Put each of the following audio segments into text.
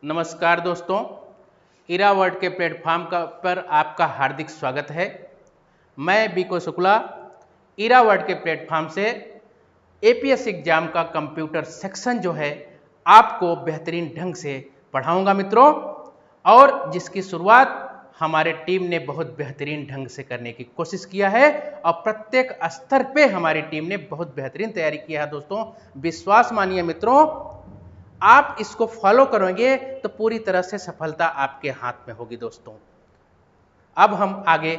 नमस्कार दोस्तों, इरा वर्ड के प्लेटफॉर्म पर आपका हार्दिक स्वागत है। मैं बीको शुक्ला इरा वर्ड के प्लेटफॉर्म से एपीएस एग्जाम का कंप्यूटर सेक्शन जो है आपको बेहतरीन ढंग से पढ़ाऊंगा मित्रों, और जिसकी शुरुआत हमारे टीम ने बहुत बेहतरीन ढंग से करने की कोशिश किया है और प्रत्येक स्तर पे हमारी टीम ने बहुत बेहतरीन तैयारी किया है। दोस्तों विश्वास मानिए मित्रों, आप इसको फॉलो करोगे तो पूरी तरह से सफलता आपके हाथ में होगी। दोस्तों अब हम आगे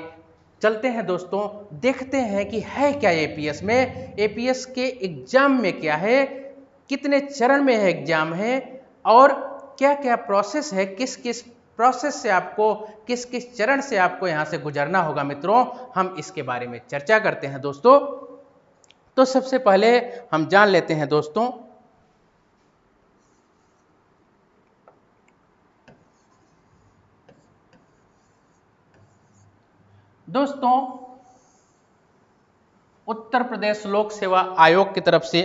चलते हैं। दोस्तों देखते हैं कि है क्या एपीएस में, एपीएस के एग्जाम में क्या है, कितने चरण में है एग्जाम है और क्या क्या प्रोसेस है, किस किस प्रोसेस से आपको, किस किस चरण से आपको यहां से गुजरना होगा। मित्रों हम इसके बारे में चर्चा करते हैं। दोस्तों तो सबसे पहले हम जान लेते हैं दोस्तों उत्तर प्रदेश लोक सेवा आयोग की तरफ से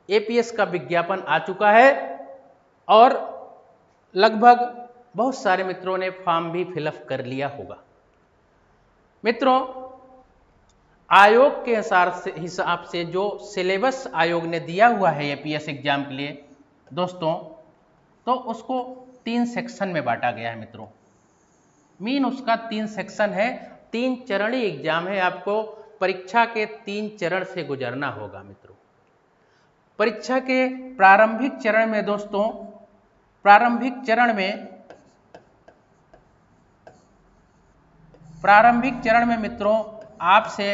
एपीएस का विज्ञापन आ चुका है और लगभग बहुत सारे मित्रों ने फॉर्म भी फिलअप कर लिया होगा। मित्रों आयोग के हिसाब से जो सिलेबस आयोग ने दिया हुआ है एपीएस एग्जाम के लिए दोस्तों, तो उसको 3 सेक्शन में बांटा गया है। मित्रों मीन उसका 3 सेक्शन है, 3 चरणीय एग्जाम है। आपको परीक्षा के 3 चरण से गुजरना होगा। मित्रों परीक्षा के प्रारंभिक चरण में दोस्तों, प्रारंभिक चरण में मित्रों आपसे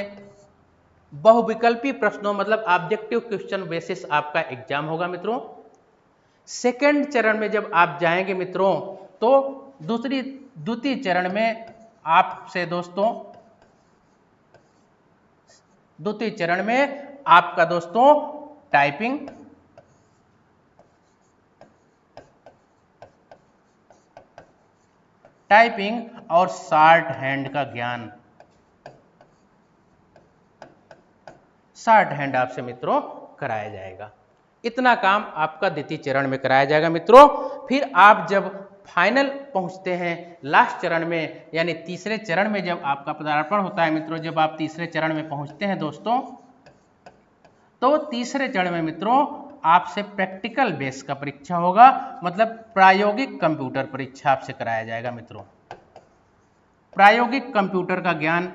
बहुविकल्पी प्रश्नों मतलब ऑब्जेक्टिव क्वेश्चन बेसिस आपका एग्जाम होगा। मित्रों सेकंड चरण में जब आप जाएंगे मित्रों, तो द्वितीय चरण में आपसे दोस्तों, द्वितीय चरण में आपका दोस्तों टाइपिंग और शॉर्ट हैंड का ज्ञान, शॉर्ट हैंड आपसे मित्रों कराया जाएगा। इतना काम आपका द्वितीय चरण में कराया जाएगा। मित्रों फिर आप जब फाइनल पहुंचते हैं लास्ट चरण में, यानी तीसरे चरण में जब आपका पदार्पण होता है मित्रों, जब आप तीसरे चरण में पहुंचते हैं दोस्तों, तो तीसरे चरण में मित्रों आपसे प्रैक्टिकल बेस का परीक्षा होगा, मतलब प्रायोगिक कंप्यूटर परीक्षा आपसे कराया जाएगा। मित्रों प्रायोगिक कंप्यूटर का ज्ञान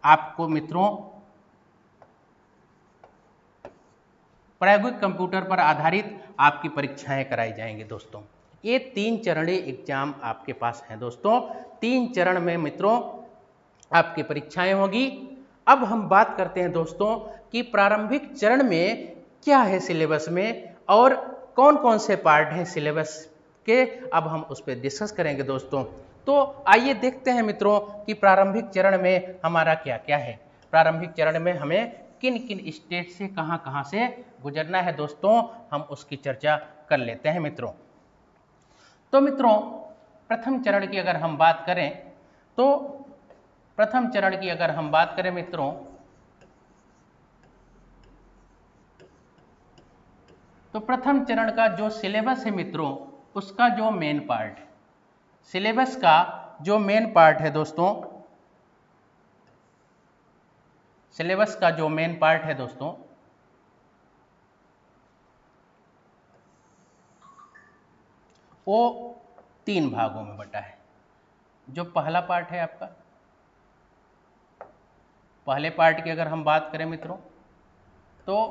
आपको मित्रों, प्रायोगिक कंप्यूटर पर आधारित आपकी परीक्षाएं कराई जाएंगी। दोस्तों ये 3 चरणीय एग्जाम आपके पास हैं। दोस्तों 3 चरण में मित्रों आपकी परीक्षाएं होगी। अब हम बात करते हैं दोस्तों कि प्रारंभिक चरण में क्या है सिलेबस में और कौन कौन से पार्ट हैं सिलेबस के, अब हम उस पर डिस्कस करेंगे। दोस्तों तो आइए देखते हैं मित्रों कि प्रारंभिक चरण में हमारा क्या क्या है, प्रारंभिक चरण में हमें किन किन स्टेट से कहां से गुजरना है। दोस्तों हम उसकी चर्चा कर लेते हैं। मित्रों तो मित्रों प्रथम चरण की अगर हम बात करें, तो प्रथम चरण की अगर हम बात करें मित्रों, तो प्रथम चरण का जो सिलेबस है मित्रों, उसका जो मेन पार्ट, सिलेबस का जो मेन पार्ट है दोस्तों, सिलेबस का जो मेन पार्ट है दोस्तों, वो 3 भागों में बटा है। जो पहला पार्ट है आपका, पहले पार्ट की अगर हम बात करें मित्रों, तो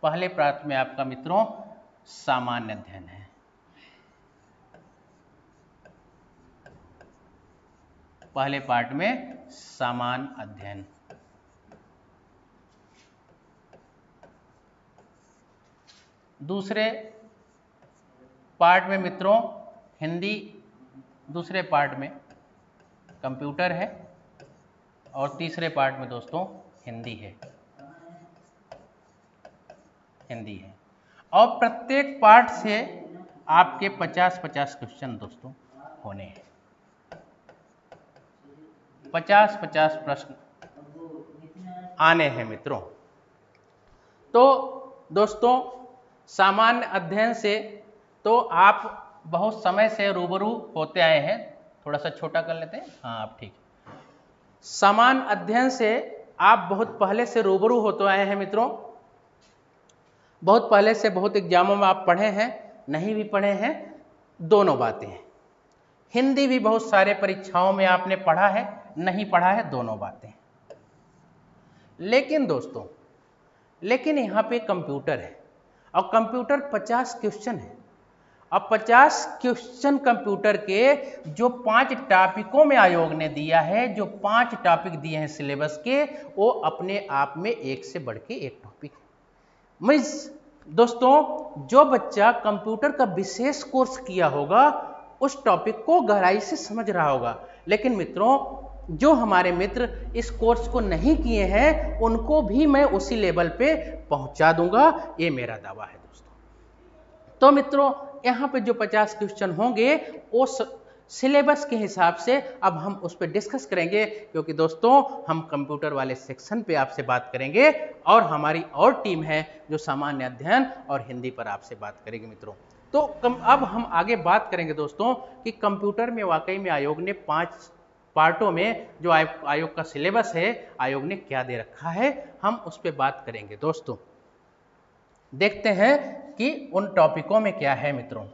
पहले पार्ट में आपका मित्रों सामान्य अध्ययन है। पहले पार्ट में सामान्य अध्ययन, दूसरे पार्ट में मित्रों हिंदी, दूसरे पार्ट में कंप्यूटर है और तीसरे पार्ट में दोस्तों हिंदी है, हिंदी है। और प्रत्येक पार्ट से आपके 50-50 क्वेश्चन दोस्तों होने हैं, 50-50 प्रश्न आने हैं मित्रों। तो दोस्तों सामान्य अध्ययन से तो आप बहुत समय से रूबरू होते आए हैं। थोड़ा सा छोटा कर लेते हैं, हाँ आप ठीक। सामान्य अध्ययन से आप बहुत पहले से रूबरू होते आए हैं मित्रों। बहुत पहले से बहुत एग्जामों में आप पढ़े हैं, नहीं भी पढ़े हैं, दोनों बातें हैं। हिंदी भी बहुत सारे परीक्षाओं में आपने पढ़ा है, नहीं पढ़ा है, दोनों बातें। लेकिन दोस्तों यहाँ पे कंप्यूटर है और कंप्यूटर 50 क्वेश्चन है। अब 50 क्वेश्चन कंप्यूटर के जो 5 टॉपिकों में आयोग ने दिया है, जो 5 टॉपिक दिए हैं सिलेबस के, वो अपने आप में एक से बढ़ के एक टॉपिक है। मींस दोस्तों जो बच्चा कंप्यूटर का विशेष कोर्स किया होगा उस टॉपिक को गहराई से समझ रहा होगा। लेकिन मित्रों जो हमारे मित्र इस कोर्स को नहीं किए हैं उनको भी मैं उसी लेवल पे पहुंचा दूंगा, ये मेरा दावा है दोस्तों। तो मित्रों यहाँ पे जो 50 क्वेश्चन होंगे वो सिलेबस के हिसाब से अब हम उस पर डिस्कस करेंगे, क्योंकि दोस्तों हम कंप्यूटर वाले सेक्शन पे आपसे बात करेंगे और हमारी और टीम है जो सामान्य अध्ययन और हिंदी पर आपसे बात करेगी मित्रों। तो अब हम आगे बात करेंगे दोस्तों कि कंप्यूटर में वाकई में आयोग ने 5 पार्टों में जो आयोग का सिलेबस है, आयोग ने क्या दे रखा है, हम उस पर बात करेंगे दोस्तों। देखते हैं कि उन टॉपिकों में क्या है मित्रों।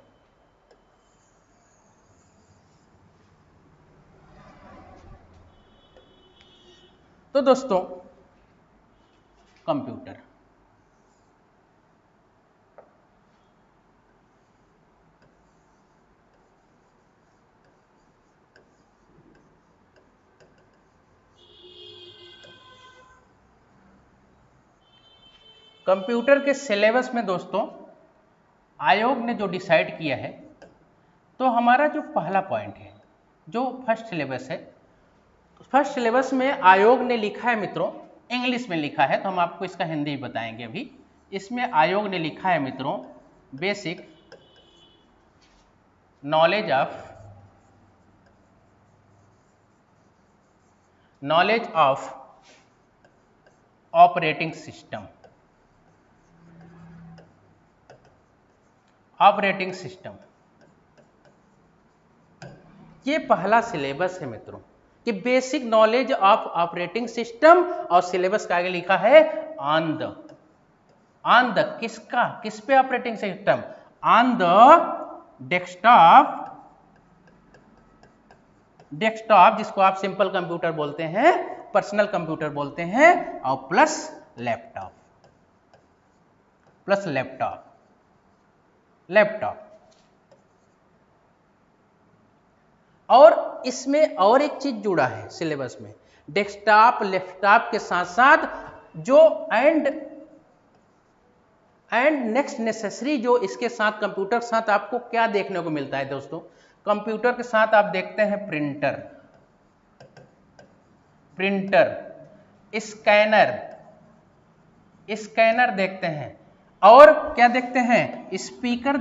तो दोस्तों कंप्यूटर, कंप्यूटर के सिलेबस में दोस्तों आयोग ने जो डिसाइड किया है, तो हमारा जो पहला पॉइंट है, जो फर्स्ट सिलेबस है, फर्स्ट सिलेबस में आयोग ने लिखा है मित्रों, इंग्लिश में लिखा है, तो हम आपको इसका हिंदी बताएंगे अभी। इसमें आयोग ने लिखा है मित्रों basic knowledge of operating system. Operating system ये पहला सिलेबस है मित्रों कि basic knowledge of operating system, और सिलेबस का आगे लिखा है ऑन द किसका, किस पे operating system, on the desktop जिसको आप सिंपल कंप्यूटर बोलते हैं, पर्सनल कंप्यूटर बोलते हैं, और प्लस लैपटॉप। और इसमें और एक चीज जुड़ा है सिलेबस में, डेस्कटॉप लैपटॉप के साथ साथ जो एंड नेक्स्ट नेसेसरी जो इसके साथ कंप्यूटर के साथ आपको क्या देखने को मिलता है दोस्तों। कंप्यूटर के साथ आप देखते हैं प्रिंटर, स्कैनर देखते हैं, और क्या देखते हैं, स्पीकर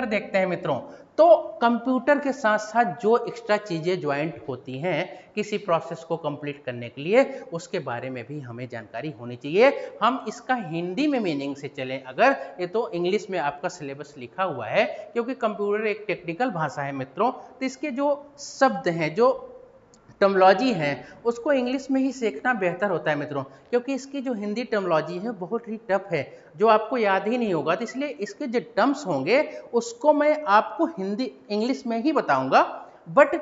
देखते हैं मित्रों। तो कंप्यूटर के साथ साथ जो एक्स्ट्रा चीजें ज्वाइंट होती हैं किसी प्रोसेस को कंप्लीट करने के लिए, उसके बारे में भी हमें जानकारी होनी चाहिए। हम इसका हिंदी में मीनिंग से चलें अगर, ये तो इंग्लिश में आपका सिलेबस लिखा हुआ है, क्योंकि कंप्यूटर एक टेक्निकल भाषा है मित्रों, तो इसके जो शब्द हैं, जो टर्मोलॉजी है, उसको इंग्लिश में ही सीखना बेहतर होता है मित्रों, क्योंकि इसकी जो हिंदी टर्मोलॉजी है बहुत ही टफ है, जो आपको याद ही नहीं होगा। तो इसलिए इसके जो टर्म्स होंगे उसको मैं आपको इंग्लिश में ही बताऊंगा, बट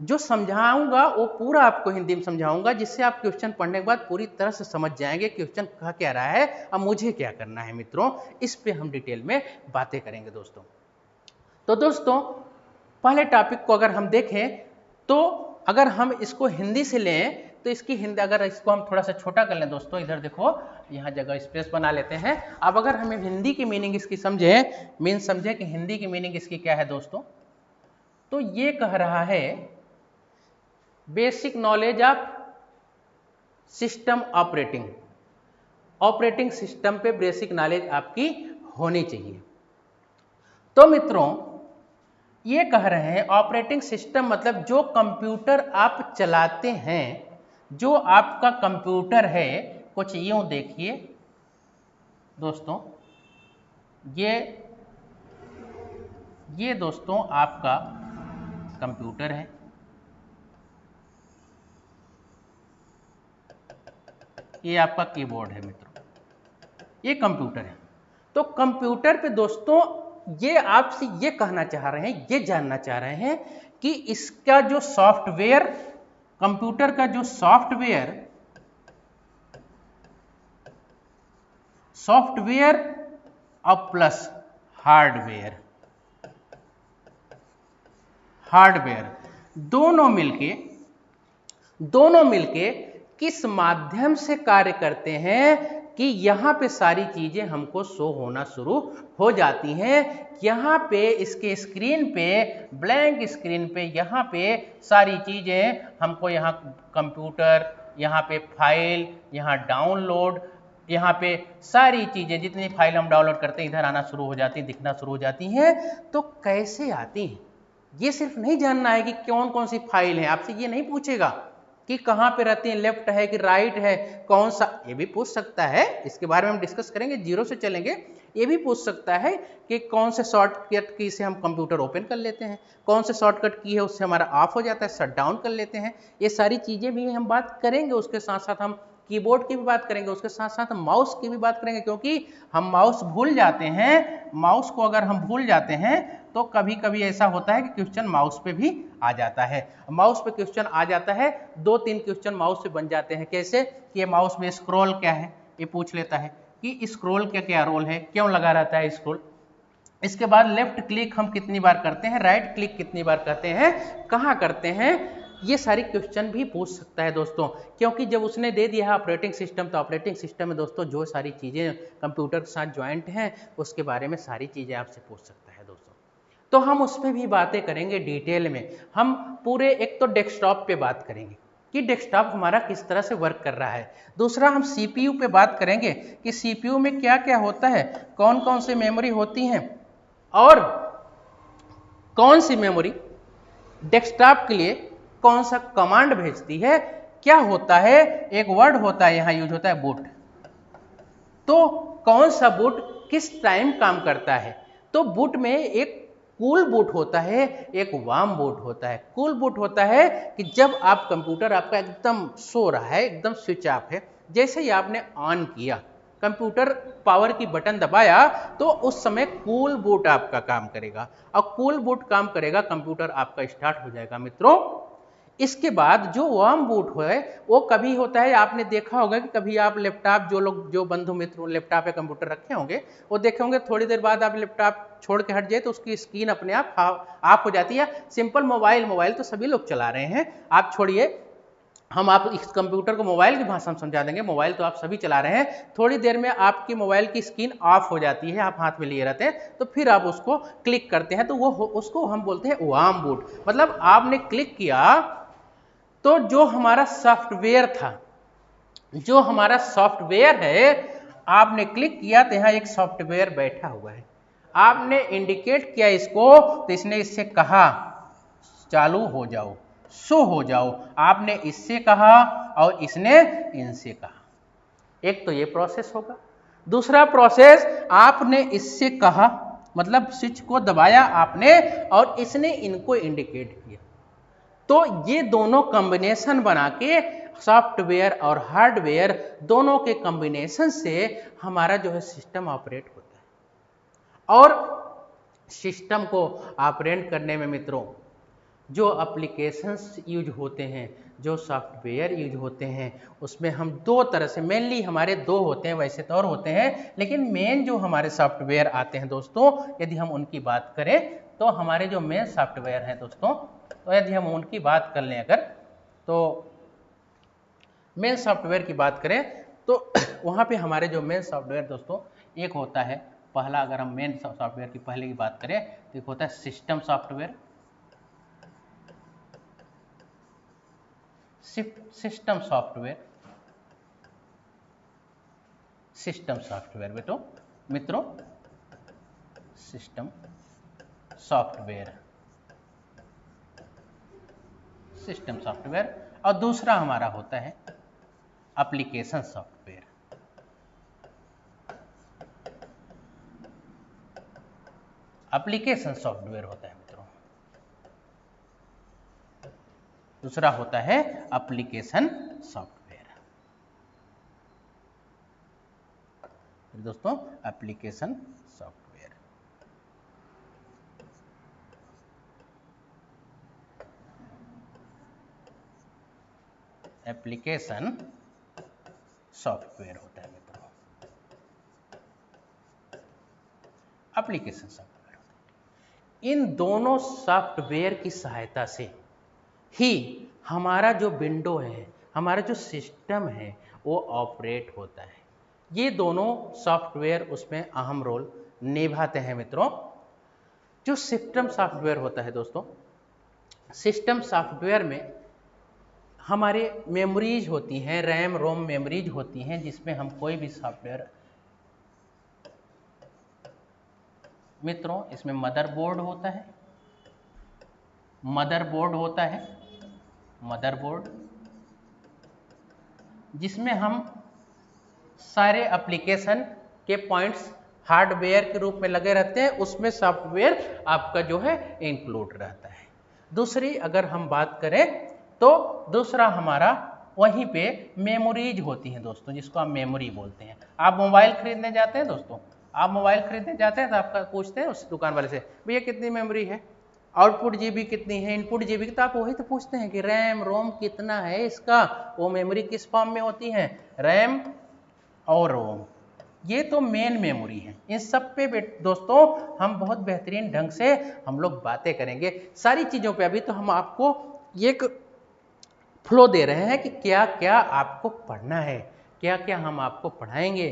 जो समझाऊंगा वो पूरा आपको हिंदी में समझाऊंगा, जिससे आप क्वेश्चन पढ़ने के बाद पूरी तरह से समझ जाएंगे क्वेश्चन कह क्या रहा है और मुझे क्या करना है मित्रों। इस पे हम डिटेल में बातें करेंगे दोस्तों। तो दोस्तों पहले टॉपिक को अगर हम देखें, तो अगर हम इसको हिंदी से लें तो इसकी हिंदी, अगर इसको हम थोड़ा सा छोटा कर लें दोस्तों, इधर देखो यहाँ जगह स्पेस बना लेते हैं। अब अगर हमें हिंदी की मीनिंग इसकी समझें कि हिंदी की मीनिंग इसकी क्या है दोस्तों, तो ये कह रहा है basic knowledge of system operating system पे बेसिक नॉलेज आपकी होनी चाहिए। तो मित्रों ये कह रहे हैं ऑपरेटिंग सिस्टम मतलब जो कंप्यूटर आप चलाते हैं, जो आपका कंप्यूटर है, कुछ यूं देखिए, दोस्तों ये दोस्तों आपका कंप्यूटर है। ये आपका कीबोर्ड है मित्रों, ये कंप्यूटर है। तो कंप्यूटर पे दोस्तों ये आपसे ये कहना चाह रहे हैं, ये जानना चाह रहे हैं कि इसका जो सॉफ्टवेयर, कंप्यूटर का जो सॉफ्टवेयर और प्लस हार्डवेयर दोनों मिलके किस माध्यम से कार्य करते हैं कि यहाँ पे सारी चीजें हमको शो होना शुरू हो जाती हैं। यहाँ पे इसके स्क्रीन पे, ब्लैंक स्क्रीन पे यहाँ पे सारी चीजें हमको, यहाँ कंप्यूटर, यहाँ पे फाइल, यहाँ डाउनलोड, यहाँ पे सारी चीजें जितनी फाइल हम डाउनलोड करते हैं इधर आना शुरू हो जाती हैं, दिखना शुरू हो जाती हैं। तो कैसे आती हैं, ये सिर्फ नहीं जानना है कि कौन कौन सी फाइल है, आपसे ये नहीं पूछेगा कि कहाँ पे रहती है, लेफ्ट है कि राइट है, कौन सा, ये भी पूछ सकता है, इसके बारे में हम डिस्कस करेंगे, जीरो से चलेंगे। ये भी पूछ सकता है कि कौन से शॉर्टकट की से हम कंप्यूटर ओपन कर लेते हैं, कौन से शॉर्टकट की है उससे हमारा ऑफ हो जाता है, शट डाउन कर लेते हैं। ये सारी चीजें भी हम बात करेंगे। उसके साथ साथ हम कीबोर्ड की भी बात करेंगे, उसके साथ साथ माउस की भी बात करेंगे, क्योंकि हम माउस भूल जाते हैं। माउस को अगर हम भूल जाते हैं तो कभी कभी ऐसा होता है कि क्वेश्चन माउस पे भी आ जाता है। माउस पे क्वेश्चन आ जाता है, 2-3 क्वेश्चन माउस से बन जाते हैं। कैसे कि ये माउस में स्क्रॉल क्या है, ये पूछ लेता है कि स्क्रॉल का क्या रोल है, क्यों लगा रहता है स्क्रॉल। इसके बाद लेफ्ट क्लिक हम कितनी बार करते हैं, राइट क्लिक कितनी बार करते हैं, कहाँ करते हैं, ये सारी क्वेश्चन भी पूछ सकता है दोस्तों। क्योंकि जब उसने दे दिया है ऑपरेटिंग सिस्टम, तो ऑपरेटिंग सिस्टम में दोस्तों जो सारी चीज़ें कंप्यूटर के साथ ज्वाइंट हैं उसके बारे में सारी चीज़ें आपसे पूछ सकता है दोस्तों। तो हम उस पर भी बातें करेंगे डिटेल में। हम पूरे एक तो डेस्कटॉप पे बात करेंगे कि डेस्कटॉप हमारा किस तरह से वर्क कर रहा है। दूसरा हम सीपीयू पे बात करेंगे कि सीपीयू में क्या क्या होता है, कौन कौन सी मेमोरी होती हैं और कौन सी मेमोरी डेस्कटॉप के लिए कौन सा कमांड भेजती है। क्या होता है, एक वर्ड होता है यहाँ यूज होता है बूट, तो कौन सा बूट किस टाइम काम करता है। तो बूट में एक कूल बूट होता है, एक वार्म बूट होता है। कूल बूट होता है कि जब आप कंप्यूटर आपका एकदम सो रहा है, एकदम स्विच ऑफ है, जैसे ही आपने ऑन किया, कंप्यूटर पावर की बटन दबाया, तो उस समय कूल बूट आपका काम करेगा और कूल बूट काम करेगा, कंप्यूटर आपका स्टार्ट हो जाएगा मित्रों। इसके बाद जो वार्म बूट है वो कभी होता है, आपने देखा होगा कि कभी आप लैपटॉप, जो बंधु मित्र लैपटॉप या कंप्यूटर रखे होंगे वो देखे होंगे, थोड़ी देर बाद आप लैपटॉप छोड़ के हट जाए तो उसकी स्क्रीन अपने आप ऑफ हो जाती है। सिंपल मोबाइल तो सभी लोग चला रहे हैं, आप छोड़िए, हम आप इस कंप्यूटर को मोबाइल की भाषा में समझा देंगे। मोबाइल तो आप सभी चला रहे हैं, थोड़ी देर में आपकी मोबाइल की स्क्रीन ऑफ हो जाती है, आप हाथ में लिए रहते हैं, तो फिर आप उसको क्लिक करते हैं, तो वो उसको हम बोलते हैं वार्म बूट। मतलब आपने क्लिक किया तो जो हमारा सॉफ्टवेयर था, जो हमारा सॉफ्टवेयर है, आपने क्लिक किया तो यहाँ एक सॉफ्टवेयर बैठा हुआ है, आपने इंडिकेट किया इसको, तो इसने इससे कहा चालू हो जाओ, शो हो जाओ। आपने इससे कहा और इसने इनसे कहा। एक तो ये प्रोसेस होगा। दूसरा प्रोसेस, आपने इससे कहा, मतलब स्विच को दबाया आपने और इसने इनको इंडिकेट किया, तो ये दोनों कॉम्बिनेशन बना के सॉफ्टवेयर और हार्डवेयर दोनों के कॉम्बिनेशन से हमारा जो है सिस्टम ऑपरेट होता है। और सिस्टम को ऑपरेट करने में मित्रों जो एप्लीकेशंस यूज होते हैं, जो सॉफ्टवेयर यूज होते हैं, उसमें हम दो तरह से, मेनली हमारे दो होते हैं, वैसे तो और होते हैं, लेकिन मेन जो हमारे सॉफ्टवेयर आते हैं दोस्तों, यदि हम उनकी बात करें तो हमारे जो मेन सॉफ्टवेयर हैं दोस्तों, तो यदि हम उनकी बात कर लें अगर, तो मेन सॉफ्टवेयर की बात करें तो वहाँ पे हमारे जो मेन सॉफ्टवेयर दोस्तों, एक होता है पहला, अगर हम मेन सॉफ्टवेयर की पहले की बात करें तो एक होता है सिस्टम सॉफ्टवेयर। सिस्टम सॉफ्टवेयर मित्रों सिस्टम सॉफ्टवेयर और दूसरा हमारा होता है एप्लीकेशन सॉफ्टवेयर। एप्लीकेशन सॉफ्टवेयर होता है मित्रों। दूसरा होता है एप्लीकेशन सॉफ्टवेयर। दोस्तों एप्लीकेशन सॉफ्टवेयर, एप्लीकेशन सॉफ्टवेयर होता है मित्रों, एप्लीकेशन सॉफ्टवेयर होता है। इन दोनों सॉफ्टवेयर की सहायता से ही हमारा जो विंडो है, हमारा जो सिस्टम है वो ऑपरेट होता है। ये दोनों सॉफ्टवेयर उसमें अहम रोल निभाते हैं मित्रों। जो सिस्टम सॉफ्टवेयर होता है दोस्तों, सिस्टम सॉफ्टवेयर में हमारे मेमोरीज होती हैं, रैम रोम मेमोरीज होती हैं, जिसमें हम कोई भी सॉफ्टवेयर मित्रों, इसमें मदरबोर्ड होता है, मदरबोर्ड होता है, मदरबोर्ड, जिसमें हम सारे एप्लीकेशन के पॉइंट्स हार्डवेयर के रूप में लगे रहते हैं, उसमें सॉफ्टवेयर आपका जो है इंक्लूड रहता है। दूसरी अगर हम बात करें तो दूसरा हमारा वहीं पे मेमोरीज होती हैं दोस्तों, जिसको आप मेमोरी बोलते हैं। आप मोबाइल खरीदने जाते हैं दोस्तों, आप मोबाइल खरीदने जाते हैं तो आपका पूछते हैं उस दुकान वाले से, भैया कितनी मेमोरी है, आउटपुट जीबी कितनी है, इनपुट जीबी, तो आप वही तो पूछते हैं कि रैम रोम कितना है इसका। वो मेमोरी किस फॉर्म में होती है, रैम और रोम, ये तो मेन मेमोरी है। इन सब पे दोस्तों हम बहुत बेहतरीन ढंग से हम लोग बातें करेंगे सारी चीज़ों पे। अभी तो हम आपको एक फ्लो दे रहे हैं कि क्या क्या आपको पढ़ना है, क्या क्या हम आपको पढ़ाएंगे,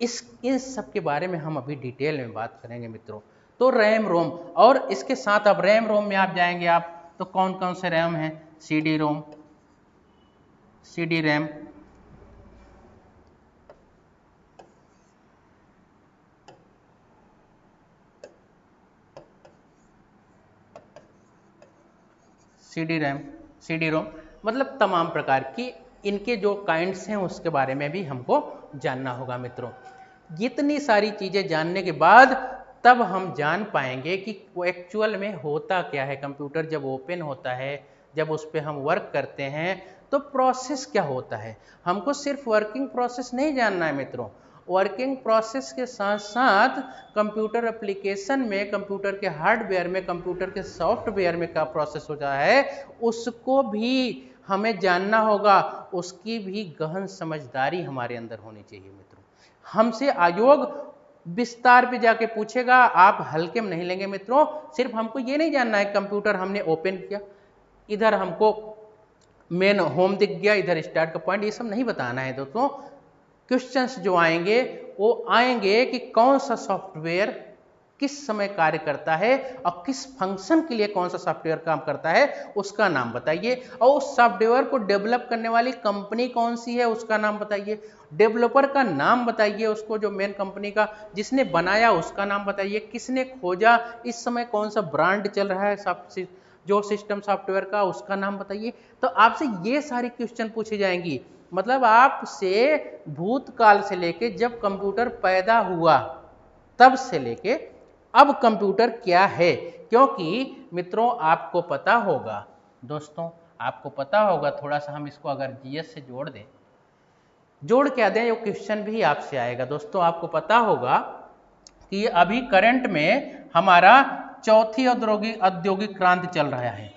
इन सब के बारे में हम अभी डिटेल में बात करेंगे मित्रों। तो रैम रोम, और इसके साथ अब रैम रोम में आप जाएंगे आप तो कौन कौन से रैम हैं, CD ROM, CD RAM, CD RAM, CD ROM, मतलब तमाम प्रकार की इनके जो काइंड्स हैं उसके बारे में भी हमको जानना होगा मित्रों। जितनी सारी चीज़ें जानने के बाद तब हम जान पाएंगे कि वो एक्चुअल में होता क्या है। कंप्यूटर जब ओपन होता है, जब उस पर हम वर्क करते हैं तो प्रोसेस क्या होता है। हमको सिर्फ वर्किंग प्रोसेस नहीं जानना है मित्रों, वर्किंग प्रोसेस के साथ साथ कंप्यूटर एप्लीकेशन में, कंप्यूटर के हार्डवेयर में, कंप्यूटर के सॉफ्टवेयर में क्या प्रोसेस होता है उसको भी हमें जानना होगा। उसकी भी गहन समझदारी हमारे अंदर होनी चाहिए मित्रों। हमसे आयोग विस्तार पे जाके पूछेगा, आप हल्के में नहीं लेंगे मित्रों। सिर्फ हमको ये नहीं जानना है कंप्यूटर हमने ओपन किया, इधर हमको मेन होम दिख गया, इधर स्टार्ट का पॉइंट, ये सब नहीं बताना है दोस्तों। क्वेश्चंस जो आएंगे वो आएंगे कि कौन सा सॉफ्टवेयर किस समय कार्य करता है और किस फंक्शन के लिए कौन सा सॉफ्टवेयर काम करता है उसका नाम बताइए, और उस सॉफ्टवेयर को डेवलप करने वाली कंपनी कौन सी है उसका नाम बताइए, डेवलपर का नाम बताइए, उसको जो मेन कंपनी का जिसने बनाया उसका नाम बताइए, किसने खोजा, इस समय कौन सा ब्रांड चल रहा है जो सिस्टम सॉफ्टवेयर का, उसका नाम बताइए। तो आपसे ये सारी क्वेश्चन पूछी जाएंगी। मतलब आपसे भूतकाल से लेके जब कंप्यूटर पैदा हुआ तब से लेके अब कंप्यूटर क्या है, क्योंकि मित्रों आपको पता होगा दोस्तों, आपको पता होगा, थोड़ा सा हम इसको अगर जीएस से जोड़ दें, जोड़ क्या दें, ये क्वेश्चन भी आपसे आएगा दोस्तों। आपको पता होगा कि अभी करंट में हमारा चौथी औद्योगिक क्रांति चल रहा है,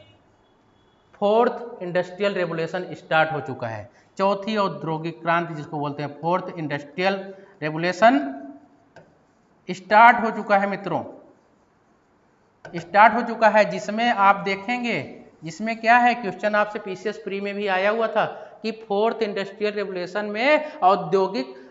फोर्थ इंडस्ट्रियल रेवोल्यूशन स्टार्ट हो चुका है। चौथी औद्योगिक क्रांति जिसको बोलते हैं फोर्थ इंडस्ट्रियल रेवोल्यूशन स्टार्ट हो चुका है मित्रों, स्टार्ट हो चुका है। जिसमें आप देखेंगे, जिसमें क्या है, क्वेश्चन आपसे पीसीएस प्री में भी आया हुआ था कि फोर्थ इंडस्ट्रियल रेवोल्यूशन में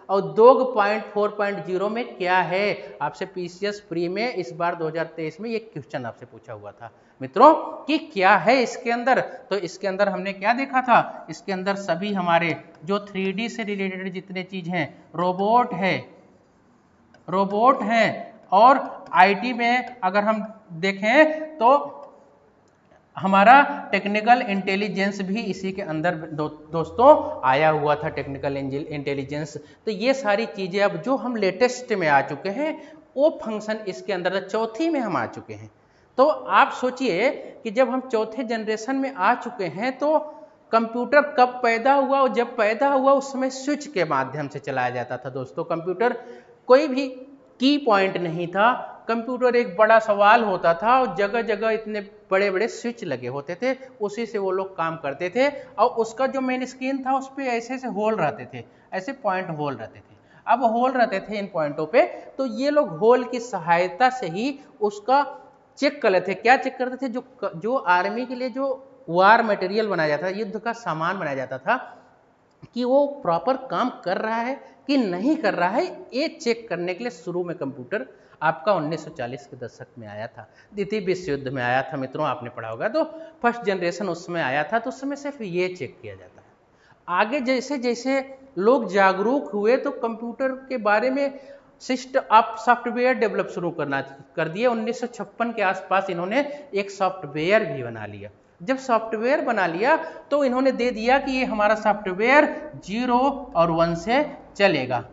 उद्योग पॉइंट 4.0 में क्या है। आपसे पीसीएस प्री में इस बार 2023 में ये क्वेश्चन आपसे पूछा हुआ था मित्रों कि क्या है इसके अंदर। तो इसके अंदर हमने क्या देखा था, इसके अंदर सभी हमारे जो 3D से रिलेटेड जितने चीज हैं, रोबोट है, और आईटी में अगर हम देखें तो हमारा टेक्निकल इंटेलिजेंस भी इसी के अंदर दोस्तों आया हुआ था, टेक्निकल इंटेलिजेंस। तो ये सारी चीजें अब जो हम लेटेस्ट में आ चुके हैं वो फंक्शन इसके अंदर था। चौथी में हम आ चुके हैं। तो आप सोचिए कि जब हम चौथे जनरेशन में आ चुके हैं तो कंप्यूटर कब पैदा हुआ, और जब पैदा हुआ उस समय स्विच के माध्यम से चलाया जाता था दोस्तों। कंप्यूटर कोई भी की पॉइंट नहीं था, कंप्यूटर एक बड़ा सवाल होता था और जगह जगह इतने बड़े बड़े स्विच लगे होते थे, उसी से वो लोग काम करते थे। और उसका जो मेन स्क्रीन था उस पर ऐसे ऐसे होल रहते थे, ऐसे पॉइंट होल रहते थे। अब होल रहते थे इन पॉइंटों पे, तो ये लोग होल की सहायता से ही उसका चेक कर लेते थे। क्या चेक करते थे? जो आर्मी के लिए जो वार मटेरियल बनाया जाता था, युद्ध का सामान बनाया जाता था, कि वो प्रॉपर काम कर रहा है कि नहीं कर रहा है, ये चेक करने के लिए शुरू में कंप्यूटर आपका 1940 के दशक में आया था। द्वितीय विश्व युद्ध में आया था मित्रों, आपने पढ़ा होगा। तो फर्स्ट जनरेशन उस समय आया था, तो उस समय सिर्फ ये चेक किया जाता है। आगे जैसे जैसे लोग जागरूक हुए तो कंप्यूटर के बारे में सॉफ्टवेयर डेवलप शुरू कर दिए। 1956 के आसपास इन्होंने एक सॉफ्टवेयर भी बना लिया। जब सॉफ्टवेयर बना लिया तो इन्होंने दे दिया कि ये हमारा सॉफ्टवेयर 0 और 1 से चलेगा।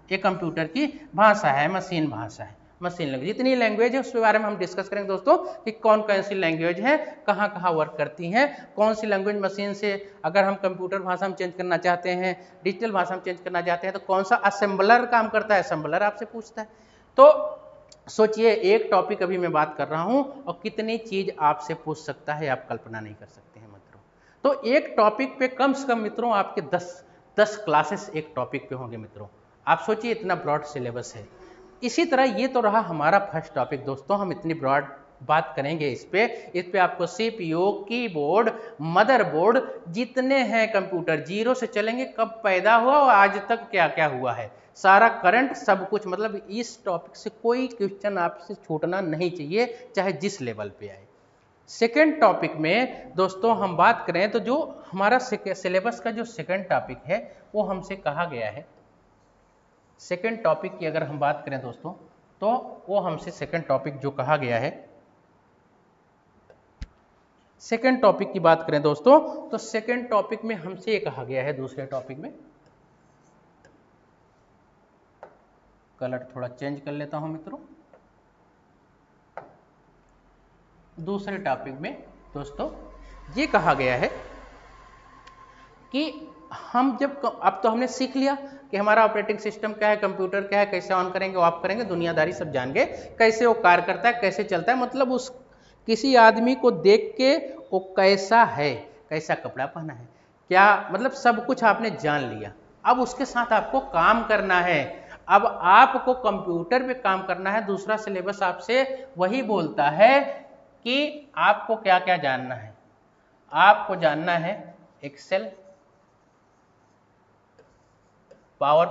ये कंप्यूटर की भाषा है, मशीन भाषा है, मशीन लैंग्वेज। जितनी लैंग्वेज है उसके बारे में हम डिस्कस करेंगे दोस्तों, कि कौन कौन सी लैंग्वेज है, कहाँ कहाँ वर्क करती हैं, कौन सी लैंग्वेज मशीन से अगर हम कंप्यूटर भाषा में चेंज करना चाहते हैं, डिजिटल भाषा में चेंज करना चाहते हैं, तो कौन सा असेंबलर काम करता है, असेंबलर आपसे पूछता है। तो सोचिए, एक टॉपिक अभी मैं बात कर रहा हूं और कितनी चीज आपसे पूछ सकता है, आप कल्पना नहीं कर सकते हैं मित्रों। तो एक टॉपिक पे कम से कम मित्रों आपके 10 क्लासेस एक टॉपिक पे होंगे मित्रों। आप सोचिए, इतना ब्रॉड सिलेबस है। इसी तरह ये तो रहा हमारा फर्स्ट टॉपिक दोस्तों, हम इतनी ब्रॉड बात करेंगे इस पे आपको सीपीयू, कीबोर्ड, मदरबोर्ड, जितने हैं कंप्यूटर 0 से चलेंगे, कब पैदा हुआ और आज तक क्या क्या हुआ है, सारा करंट सब कुछ। मतलब इस टॉपिक से कोई क्वेश्चन आपसे छूटना नहीं चाहिए, चाहे जिस लेवल पे आए। सेकेंड टॉपिक में दोस्तों हम बात करें तो जो हमारा सिलेबस का जो सेकेंड टॉपिक है वो हमसे कहा गया है, सेकेंड टॉपिक की अगर हम बात करें दोस्तों, तो वो हमसे सेकेंड टॉपिक जो कहा गया है, सेकेंड टॉपिक की बात करें दोस्तों, तो सेकेंड टॉपिक में हमसे ये कहा गया है, दूसरे टॉपिक में कलर थोड़ा चेंज कर लेता हूं मित्रों। दूसरे टॉपिक में दोस्तों ये कहा गया है कि हम जब, अब तो हमने सीख लिया कि हमारा ऑपरेटिंग सिस्टम क्या है, कंप्यूटर क्या है, कैसे ऑन करेंगे, ऑफ करेंगे, दुनियादारी सब जान गए, कैसे वो कार्य करता है, कैसे चलता है। मतलब उस किसी आदमी को देख के वो कैसा है, कैसा कपड़ा पहना है, क्या मतलब सब कुछ आपने जान लिया। अब उसके साथ आपको काम करना है। अब आपको कंप्यूटर पे काम करना है। दूसरा सिलेबस आपसे वही बोलता है कि आपको क्या क्या जानना है। आपको जानना है एक्सेल, पावर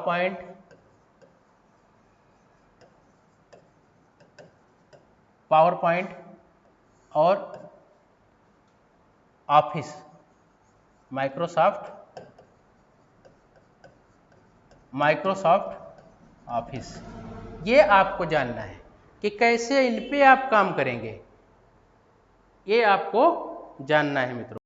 पॉइंट, और ऑफिस, माइक्रोसॉफ्ट ऑफिस। ये आपको जानना है कि कैसे इन पे आप काम करेंगे, ये आपको जानना है मित्रों।